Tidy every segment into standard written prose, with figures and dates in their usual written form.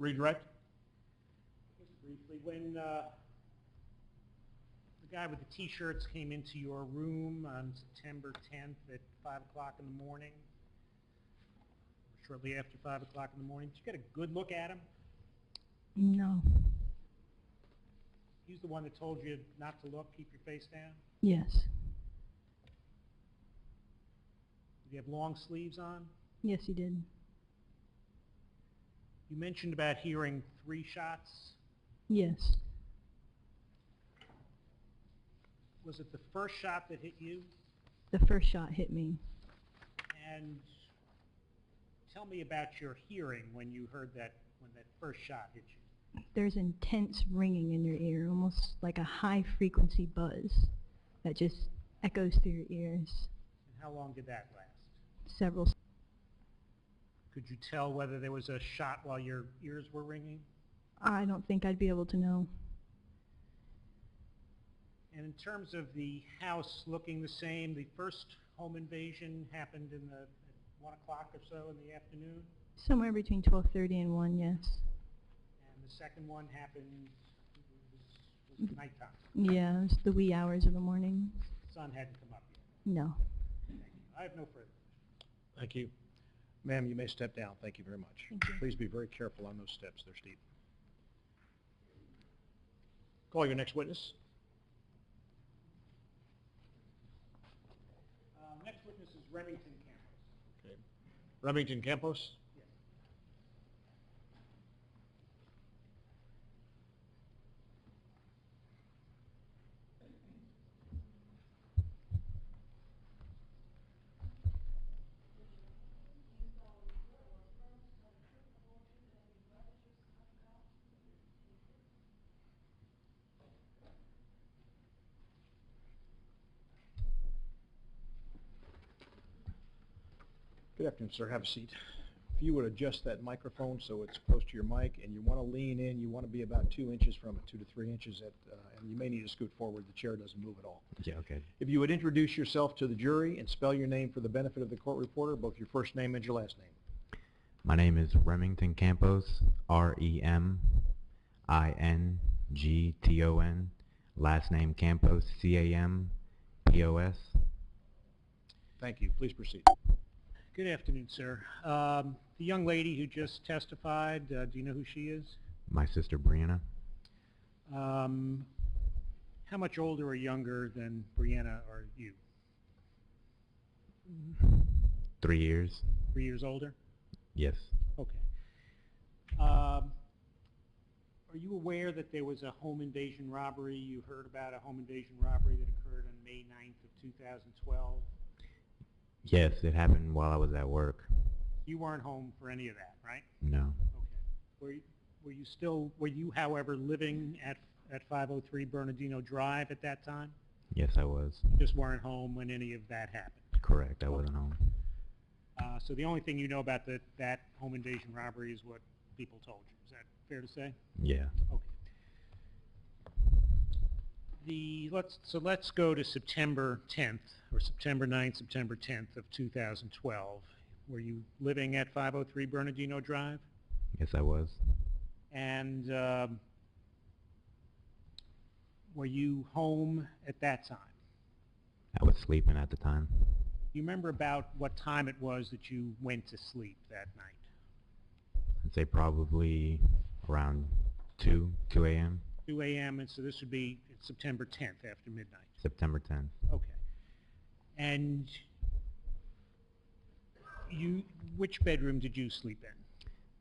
Redirect? Just briefly, when the guy with the T-shirts came into your room on September 10th at 5 o'clock in the morning, or shortly after 5 o'clock in the morning, did you get a good look at him? No. He's the one that told you not to look, keep your face down? Yes. Did he have long sleeves on? Yes, he did. You mentioned about hearing 3 shots. Yes. Was it the first shot that hit you? The first shot hit me. And tell me about your hearing when you heard that, when that first shot hit you. There's intense ringing in your ear, almost like a high-frequency buzz that just echoes through your ears. And how long did that last? Several. Could you tell whether there was a shot while your ears were ringing? I don't think I'd be able to know. And in terms of the house looking the same, the first home invasion happened at 1 o'clock or so in the afternoon? Somewhere between 12:30 and 1, yes. And the second one happened, was nighttime? Yeah, it was the wee hours of the morning. The sun hadn't come up yet. No. Thank you. I have no further. Thank you. Ma'am, you may step down. Thank you very much. Thank you. Please be very careful on those steps. They're steep. Call your next witness. Next witness is Remington Campos. Okay. Remington Campos. Yes. Good afternoon, sir. Have a seat. If you would adjust that microphone so it's close to your mic, and you want to lean in, you want to be about 2 inches from it, 2 to 3 inches, and you may need to scoot forward. The chair doesn't move at all. Yeah, okay. If you would introduce yourself to the jury and spell your name for the benefit of the court reporter, both your first name and your last name. My name is Remington Campos, R-E-M-I-N-G-T-O-N. Last name Campos, C-A-M-P-O-S. Thank you. Please proceed. Good afternoon, sir. The young lady who just testified, do you know who she is? My sister Brianna. How much older or younger than Brianna are you? 3 years. 3 years older? Yes. Okay. Are you aware that there was a home invasion robbery? You heard about a home invasion robbery that occurred on May 9th of 2012? Yes, it happened while I was at work. You weren't home for any of that, right? No. Okay. Were you, however, living at 503 Bernardino Drive at that time? Yes, I was. You just weren't home when any of that happened? Correct, I wasn't home. So the only thing you know about that home invasion robbery is what people told you. Is that fair to say? Yeah. Okay. Let's go to September 10th, or September 9th, September 10th of 2012. Were you living at 503 Bernardino Drive? Yes, I was. And were you home at that time? I was sleeping at the time. Do you remember about what time it was that you went to sleep that night? I'd say probably around 2 a.m. 2 a.m., and so this would be September 10th after midnight. September 10th. Okay. And which bedroom did you sleep in?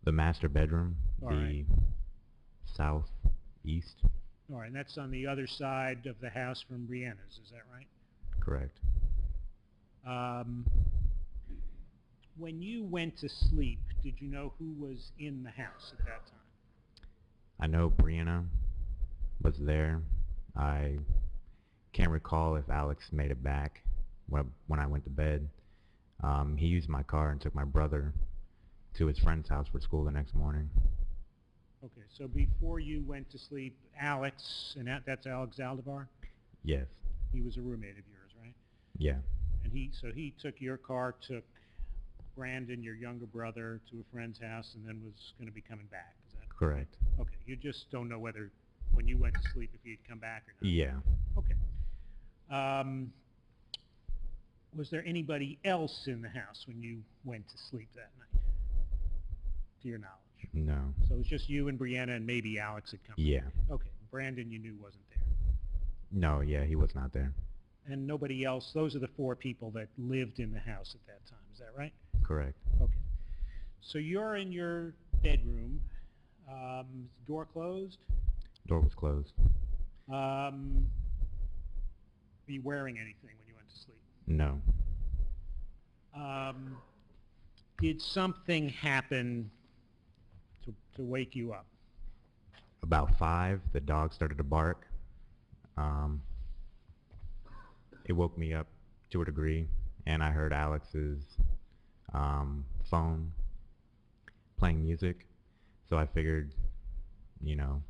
The master bedroom, All the right. southeast. All right, and that's on the other side of the house from Brianna's, is that right? Correct. When you went to sleep, did you know who was in the house at that time? I know Brianna was there. I can't recall if Alex made it back when I went to bed. He used my car and took my brother to his friend's house for school the next morning. Okay, so before you went to sleep, Alex, and that's Alex Zaldivar? Yes. He was a roommate of yours, right? Yeah. And he took your car, took Brandon, your younger brother, to a friend's house, and then was going to be coming back. Is that Correct. Okay, you just don't know whether, when you went to sleep, if he'd come back or not. Yeah. Okay. Was there anybody else in the house when you went to sleep that night, to your knowledge? No. So it was just you and Brianna and maybe Alex had come. Yeah. Okay. Brandon you knew wasn't there. No, yeah, he was not there. And nobody else, those are the 4 people that lived in the house at that time, is that right? Correct. Okay. So you're in your bedroom. Is the door closed? Door was closed. Were you wearing anything when you went to sleep? No. Did something happen to wake you up? About 5, the dog started to bark. It woke me up to a degree, and I heard Alex's phone playing music. So I figured, you know,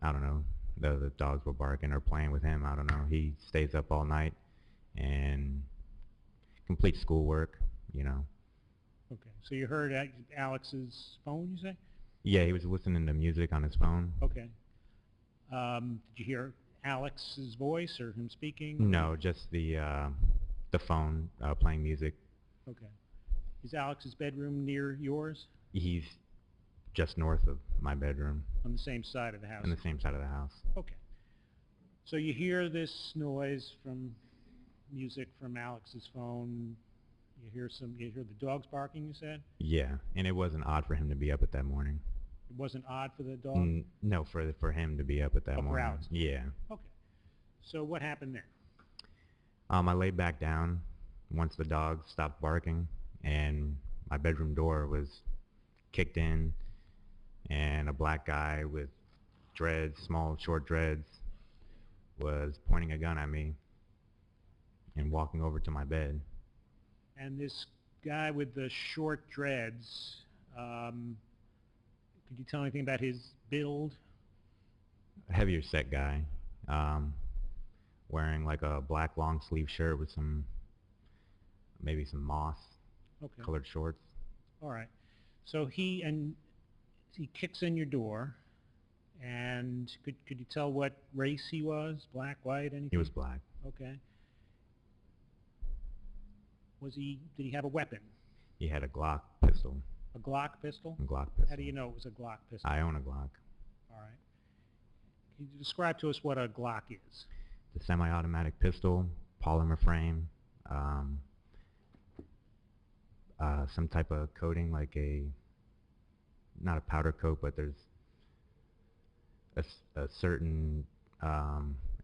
I don't know, the dogs were barking or playing with him. I don't know. He stays up all night and completes schoolwork, you know. Okay. So you heard Alex's phone, you say? Yeah, he was listening to music on his phone. Okay. Did you hear Alex's voice or him speaking? No, just the phone playing music. Okay. Is Alex's bedroom near yours? He's just north of my bedroom, On the same side of the house? on the same side of the house. Okay. So you hear this noise from music from Alex's phone. You hear the dogs barking, you said? Yeah, and it wasn't odd for him to be up at that morning. It wasn't odd for the dog? No, for him to be up at that Up morning. roused. Yeah. Okay. So what happened then? I laid back down once the dog stopped barking, and my bedroom door was kicked in, and a black guy with dreads, small short dreads, was pointing a gun at me and walking over to my bed. And this guy with the short dreads, could you tell anything about his build? A heavier set guy, wearing like a black long sleeve shirt with maybe some moss Okay. colored shorts. All right. So he kicks in your door, and could you tell what race he was? Black, white, anything? He was black. Okay. Did he have a weapon? He had a Glock pistol. A Glock pistol? A Glock pistol. How do you know it was a Glock pistol? I own a Glock. All right. Can you describe to us what a Glock is? The semi-automatic pistol, polymer frame, some type of coating, like not a powder coat, but there's a certain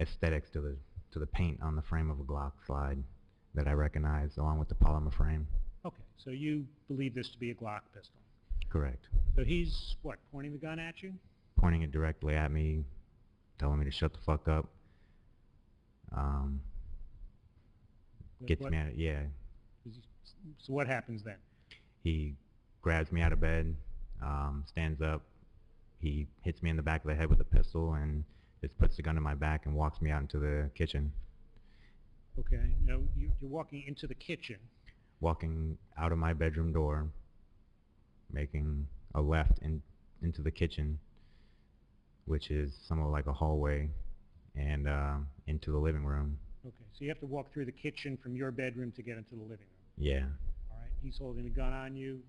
aesthetics to the paint on the frame of a Glock slide that I recognize, along with the polymer frame. Okay, so you believe this to be a Glock pistol. Correct. So he's, what, pointing the gun at you? Pointing it directly at me, telling me to shut the fuck up. Gets me out of, yeah. So what happens then? He grabs me out of bed, stands up, he hits me in the back of the head with a pistol, and just puts the gun in my back and walks me out into the kitchen. Okay, now you're walking into the kitchen. Walking out of my bedroom door, making a left into the kitchen, which is somewhat like a hallway, and into the living room. Okay, so you have to walk through the kitchen from your bedroom to get into the living room. Yeah. All right, he's holding a gun on you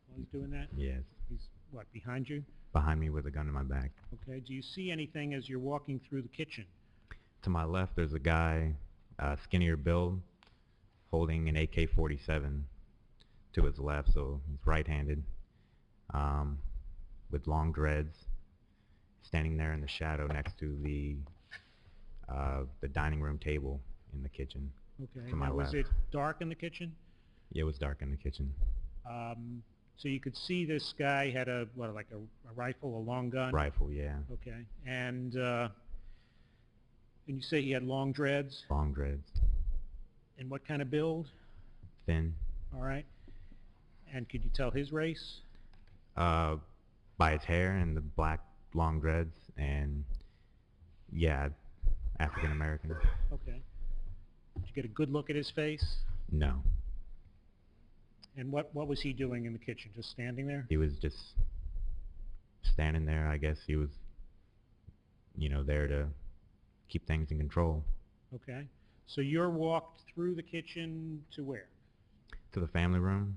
while he's doing that? Yes. He's, what, behind you? Behind me with a gun in my back. Okay, do you see anything as you're walking through the kitchen? To my left, there's a guy, skinnier build, holding an AK-47 to his left, so he's right-handed, with long dreads, standing there in the shadow next to the dining room table in the kitchen. Okay, to my now was left. it dark in the kitchen? Yeah, it was dark in the kitchen. So you could see this guy had a rifle, a long gun? Rifle, yeah. Okay, and you say he had long dreads? Long dreads. And what kind of build? Thin. All right. And could you tell his race? By his hair and the black long dreads, and yeah, African American. Okay. Did you get a good look at his face? No. And what was he doing in the kitchen? Just standing there? He was just standing there. I guess he was, there to keep things in control. Okay. So you're walked through the kitchen to where? To the family room,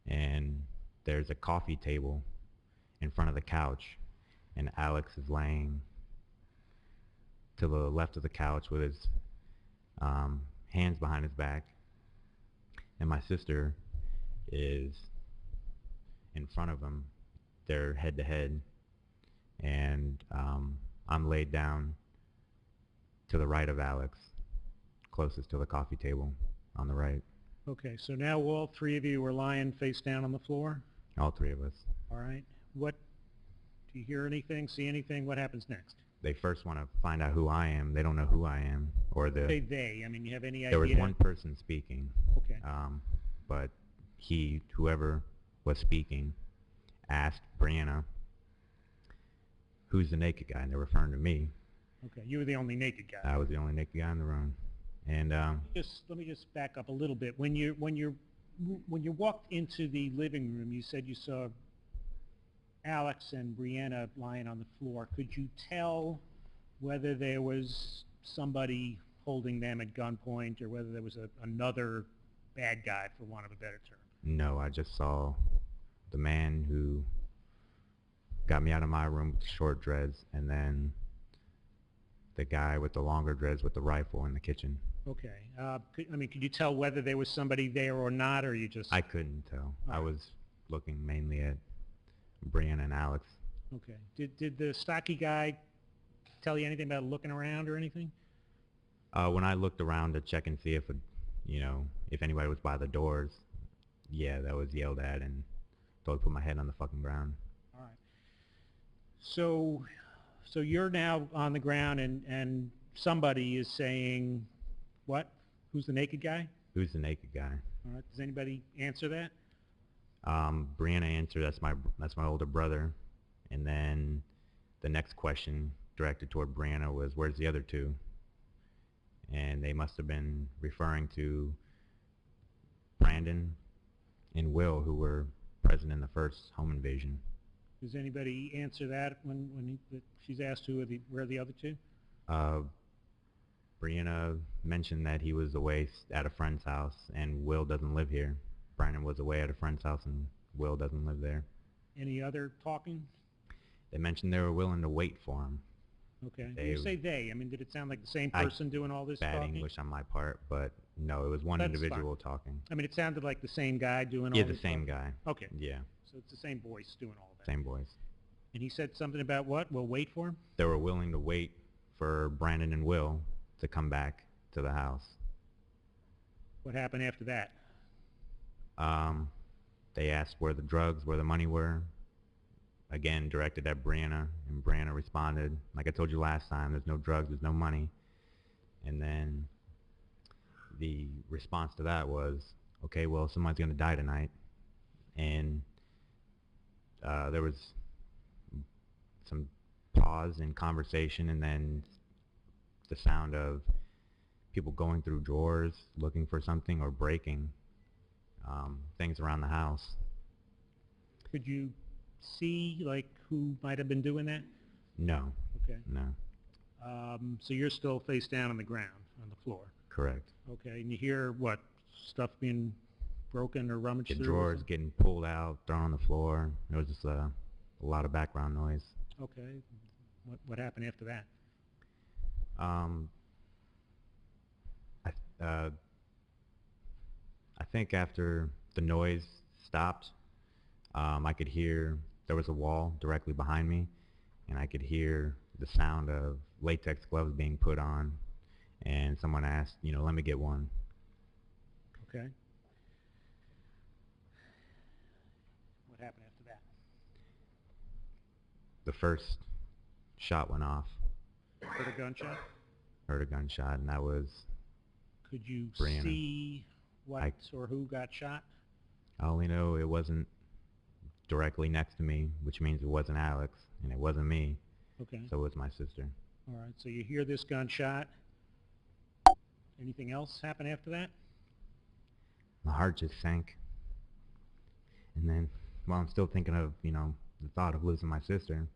and there's a coffee table in front of the couch, and Alex is laying to the left of the couch with his hands behind his back, and my sister is in front of him. They're head to head, and I'm laid down to the right of Alex, closest to the coffee table on the right. Okay, so now all three of you are lying face down on the floor? All three of us. All right. What, do you hear anything, see anything? What happens next? They first want to find out who I am. They don't know who I am, or Say they. I mean, you have any idea? there was one person speaking, Okay. but whoever was speaking, asked Brianna, "Who's the naked guy?" And they're referring to me. Okay, you were the only naked guy. I was the only naked guy in the room, and Let me just back up a little bit. When you walked into the living room, you said you saw Alex and Brianna lying on the floor. Could you tell whether there was somebody holding them at gunpoint or whether there was another bad guy, for want of a better term? no, I just saw the man who got me out of my room with the short dreads, and then the guy with the longer dreads with the rifle in the kitchen. Okay. Could you tell whether there was somebody there or not, or you just... I couldn't tell. I Alright. was looking mainly at Brianna and Alex. Okay. Did the stocky guy tell you anything about looking around or anything? When I looked around to check and see if if anybody was by the doors, yeah, that was yelled at and told to put my head on the fucking ground. All right. So you're now on the ground, and somebody is saying, what? Who's the naked guy? Who's the naked guy? All right. Does anybody answer that? Brianna answered, that's my older brother. And then the next question directed toward Brianna was, where's the other two? And they must have been referring to Brandon and Will, who were present in the first home invasion. Does anybody answer that when she's asked where are the other two? Brianna mentioned that he was away at a friend's house, and Will doesn't live here. Brandon was away at a friend's house, and Will doesn't live there. Any other talking? They mentioned they were willing to wait for him. Okay. When you say they, I mean, did it sound like the same I- person doing all this Bad talking? English on my part, but no, it was one That's individual talking. I mean, it sounded like the same guy doing all Yeah, this the same talking. guy. Okay. Yeah, So it's the same voice doing all that. same voice. And he said something about what? We'll wait for him? They were willing to wait for Brandon and Will to come back to the house. What happened after that? They asked where the drugs, where the money were. Again, directed at Brianna, and Brianna responded, like I told you last time, there's no drugs, there's no money. And then the response to that was, okay, well, someone's going to die tonight. And there was some pause in conversation, and then the sound of people going through drawers looking for something or breaking things around the house. Could you see, like, who might have been doing that? No, Okay. no, So you're still face down on the ground, on the floor. correct. Okay. And you hear, what, stuff being broken or rummaged The through? or drawers something? getting pulled out, thrown on the floor. There was just a lot of background noise. Okay. What happened after that? I think after the noise stopped, I could hear there was a wall directly behind me, and I could hear the sound of latex gloves being put on, and someone asked, let me get one. Okay. What happened after that? The first shot went off, Heard a gunshot? heard a gunshot, and that was, Could you Brianna. see what or who got shot? I only know it wasn't directly next to me, which means it wasn't Alex, and it wasn't me, Okay. so it was my sister. All right. So you hear this gunshot. Anything else happen after that? My heart just sank. And then, while I'm still thinking of, the thought of losing my sister.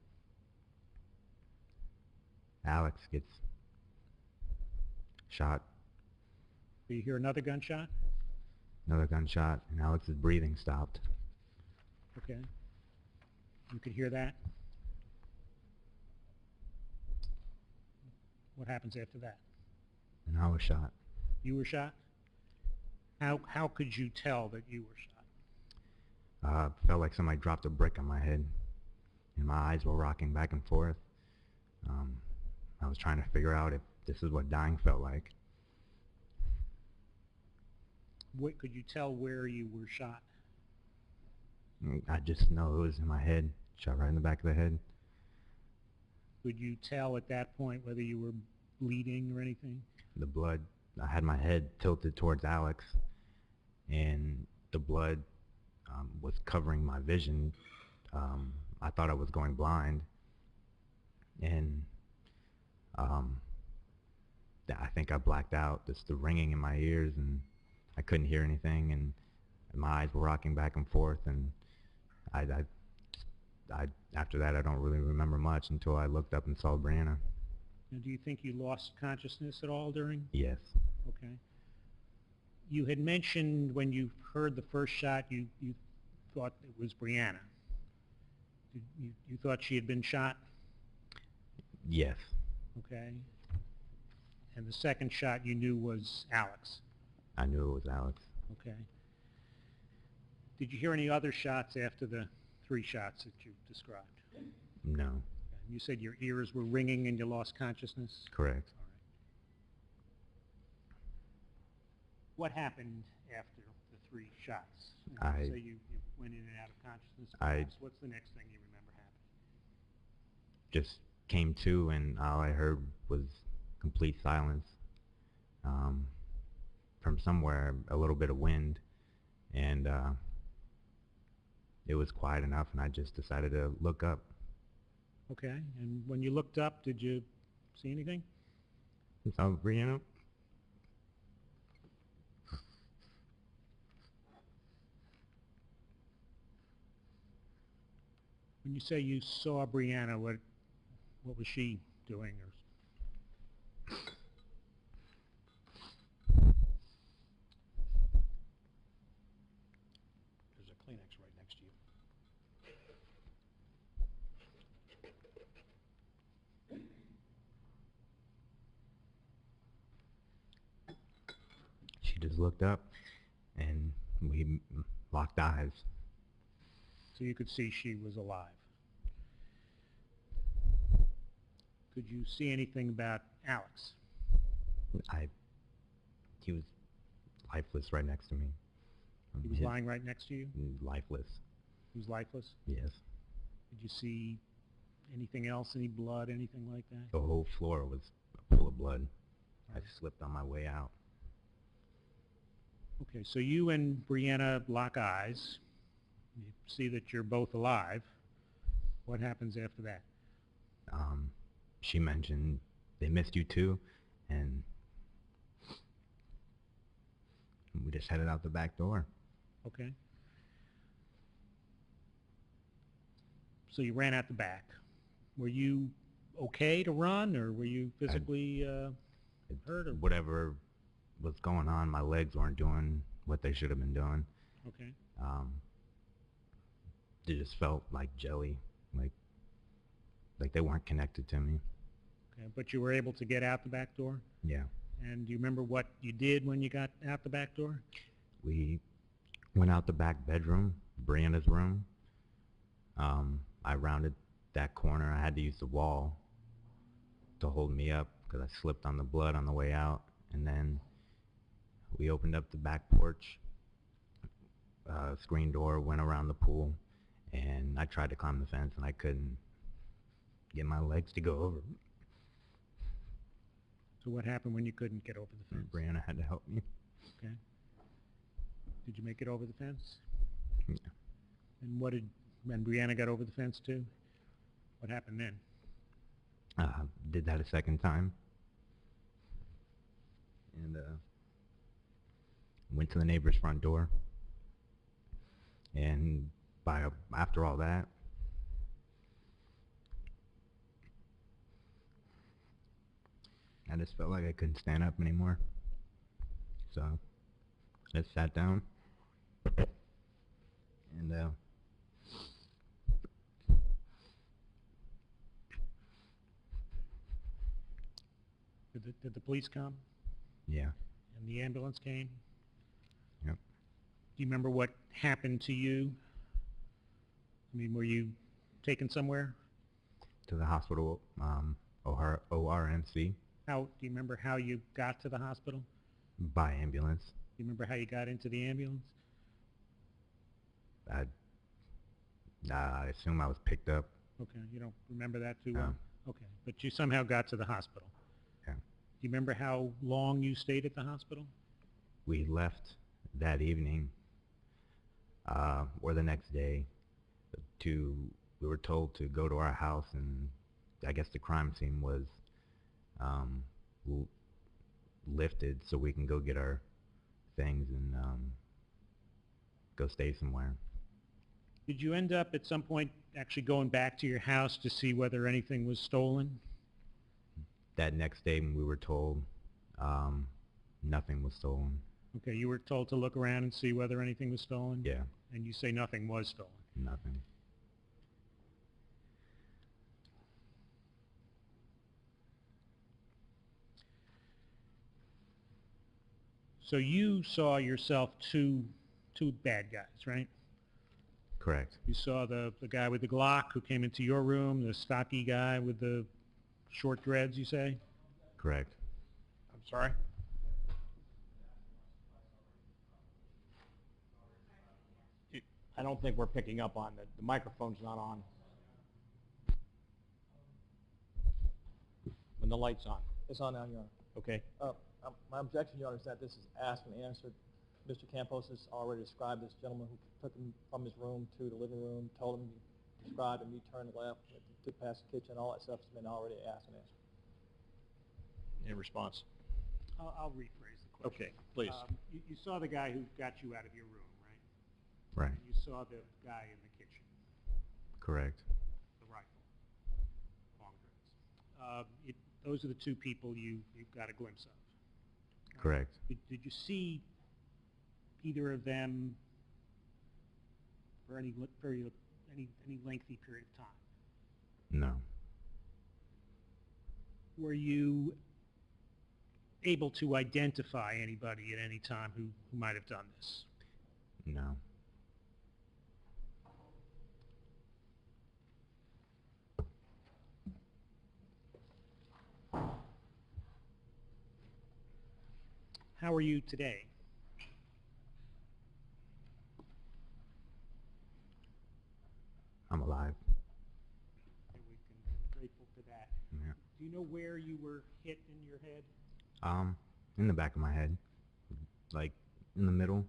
Alex gets shot, Do you hear another gunshot? another gunshot, and Alex's breathing stopped. Okay. You could hear that? What happens after that? And I was shot. You were shot? How could you tell that you were shot? Felt like somebody dropped a brick on my head, and my eyes were rocking back and forth. I was trying to figure out if this is what dying felt like. What, could you tell where you were shot? I just know it was in my head, shot right in the back of the head. Could you tell at that point whether you were bleeding or anything? The blood, I had my head tilted towards Alex, and the blood was covering my vision. I thought I was going blind, and I think I blacked out. Just the ringing in my ears, and I couldn't hear anything, and my eyes were rocking back and forth, and I after that I don't really remember much until I looked up and saw Brianna. Now, do you think you lost consciousness at all during? Yes. Okay. You had mentioned when you heard the first shot, you thought it was Brianna. You thought she had been shot? Yes. Okay. And the second shot you knew was Alex? I knew it was Alex. Okay. Did you hear any other shots after the 3 shots that you described? No. Okay. You said your ears were ringing and you lost consciousness? Correct. All right. What happened after the 3 shots? So you went in and out of consciousness. Perhaps. What's the next thing you remember happening? Just came to, and all I heard was complete silence. From somewhere, a little bit of wind, and it was quiet enough, and I just decided to look up. Okay, and when you looked up, did you see anything? I saw Brianna. When you say you saw Brianna, what was she doing? Or There's a Kleenex right next to you. She just looked up, and we locked eyes. so you could see she was alive. Could you see anything about Alex? He was lifeless right next to me. He was lying right next to you? Lifeless. He was lifeless? Yes. Did you see anything else, any blood, anything like that? The whole floor was full of blood. I slipped on my way out. Okay, so you and Brianna lock eyes. You see that you're both alive. What happens after that? She mentioned they missed you too, and we just headed out the back door. Okay. So you ran out the back. Were you okay to run, or were you physically hurt? Or? Whatever was going on, my legs weren't doing what they should have been doing. Okay. They just felt like jelly, like they weren't connected to me. Okay, but you were able to get out the back door? Yeah. And do you remember what you did when you got out the back door? We went out the back bedroom, Brianna's room. I rounded that corner. I had to use the wall to hold me up because I slipped on the blood on the way out. And then we opened up the back porch, screen door, went around the pool, and I tried to climb the fence and I couldn't get my legs to go over. So what happened when you couldn't get over the fence? Brianna had to help me. Okay. Did you make it over the fence? Yeah. And when Brianna got over the fence too? What happened then? Did that a second time. And went to the neighbor's front door. And after all that, I just felt like I couldn't stand up anymore. So I just sat down and Did the police come yeah. and the ambulance came? Yep. Do you remember what happened to you? I mean, were you taken somewhere? To the hospital, ORMC, Do you remember how you got to the hospital? by ambulance. Do you remember how you got into the ambulance? I assume I was picked up. Okay, you don't remember that too No. well? Okay, but you somehow got to the hospital. Yeah. Do you remember how long you stayed at the hospital? We left that evening, or the next day, we were told to go to our house, and I guess the crime scene was lifted so we can go get our things and go stay somewhere. Did you end up at some point actually going back to your house to see whether anything was stolen? That next day we were told nothing was stolen. Okay, you were told to look around and see whether anything was stolen? Yeah, And you say nothing was stolen. nothing. So you saw yourself two bad guys, right? Correct. You saw the guy with the Glock who came into your room, the stocky guy with the short dreads, you say? Correct. I'm sorry? I don't think we're picking up on that. The microphone's not on. When the light's on. It's on now, Your Honor. Okay. My objection, Your Honor, is that this is asked and answered. Mr. Campos has already described this gentleman who took him from his room to the living room, told him, described him, he turned left, took past the kitchen, all that stuff's been already asked and answered. In response. I'll rephrase the question. Okay, please. You saw the guy who got you out of your room, right? Right. And you saw the guy in the kitchen, Correct. the rifle, long dreads. Those are the two people you've got a glimpse of. Correct. Did you see either of them for any lengthy period of time? No. Were you able to identify anybody at any time who might have done this? No. How are you today? I'm alive. We're grateful for that. Yeah. Do you know where you were hit in your head? In the back of my head. Like, in the middle.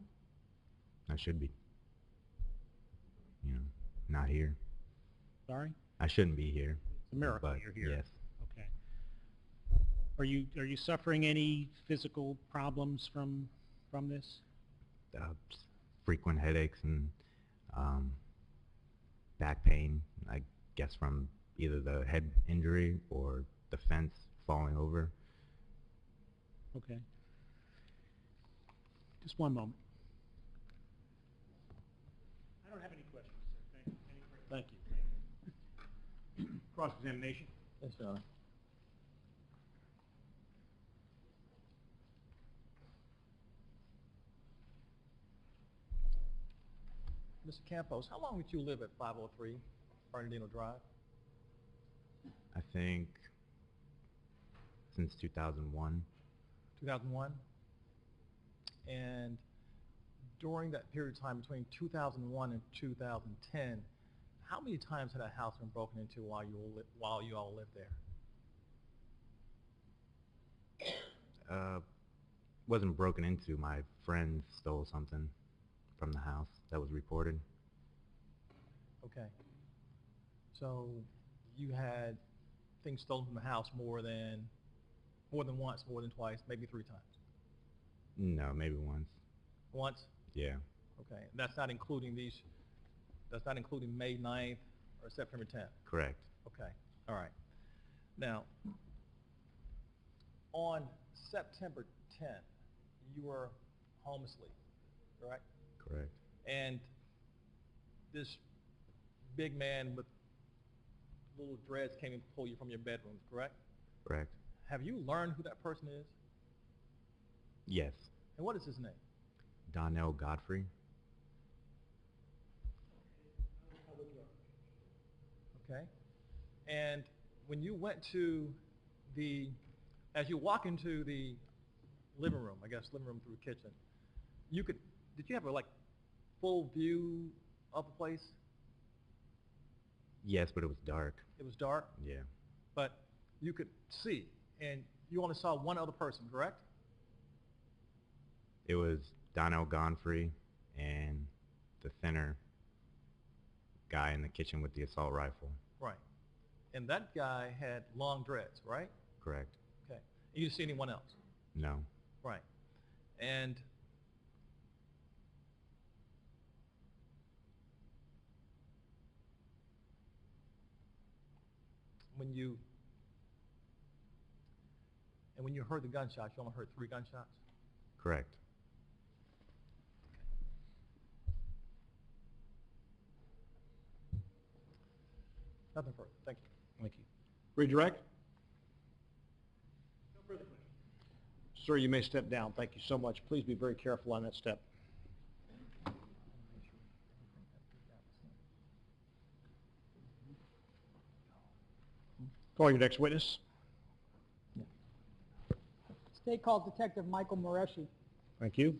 I should be. You know, not here. Sorry? I shouldn't be here. It's a miracle but you're here. Yes. Okay. Are you suffering any physical problems from this? Frequent headaches and back pain, I guess from either the head injury or the fence falling over. Okay. Just one moment. I don't have any questions, sir. Thank you. Cross-examination. Yes, Your Honor. Mr. Campos, how long did you live at 503 Bernardino Drive? I think since 2001. 2001? And during that period of time between 2001 and 2010, how many times had that house been broken into while you all lived there? Wasn't broken into. My friend stole something from the house that was reported. Okay. So you had things stolen from the house more than once, more than twice, maybe 3 times. No, maybe once. Once? Yeah. Okay. That's not including May 9th or September 10th. Correct. Okay. All right. Now, On September 10th, you were home asleep, correct? Correct. And this big man with little dreads came and pulled you from your bedroom, correct? Correct. Have you learned who that person is? Yes. And what is his name? Donnell Godfrey. Okay. And when you went to the, as you walk into the living room, I guess living room through the kitchen, you could, did you have a like full view of the place? Yes, but it was dark. It was dark, Yeah. but you could see, and you only saw one other person, correct? It was Donnell Godfrey and the thinner guy in the kitchen with the assault rifle. Right. And that guy had long dreads, right? Correct. Okay. You didn't see anyone else? No. Right. And when you heard the gunshots, you only heard 3 gunshots? Correct. Nothing further. Thank you. Thank you. Redirect? No further questions. Sir, you may step down. Thank you so much. Please be very careful on that step. Call your next witness. State called Detective Michael Moreshi. Thank you.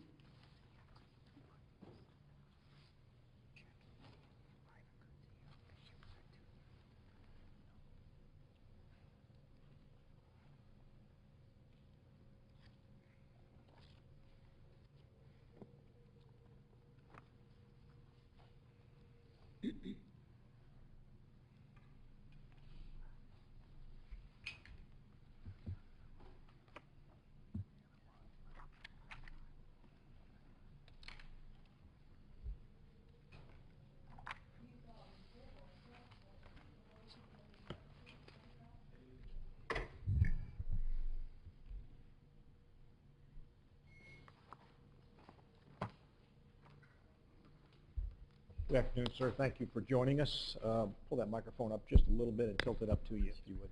Good afternoon, sir. Thank you for joining us. Pull that microphone up just a little bit and tilt it up to you if you would.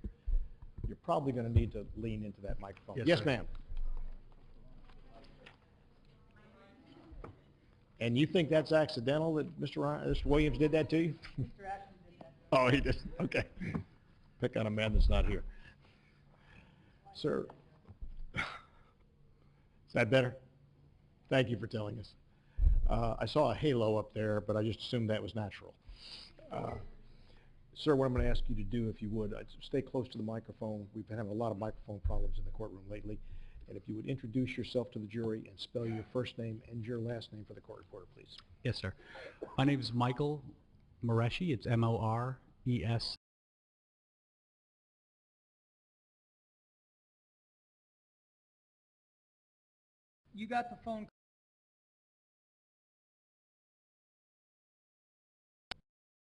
You're probably going to need to lean into that microphone. Yes, Yes, sir. ma'am. And you think that's accidental that Mr. Williams did that to you? Mr. Ashton did that. Oh, he did? Okay. Pick on a man that's not here. Sir, is that better? Thank you for telling us. I saw a halo up there, but I just assumed that was natural. Sir, what I'm going to ask you to do, if you would, stay close to the microphone. We've been having a lot of microphone problems in the courtroom lately. And if you would introduce yourself to the jury and spell your first name and your last name for the court reporter, please. Yes, sir. My name is Michael Moreshi. It's M-O-R-E-S. You got the phone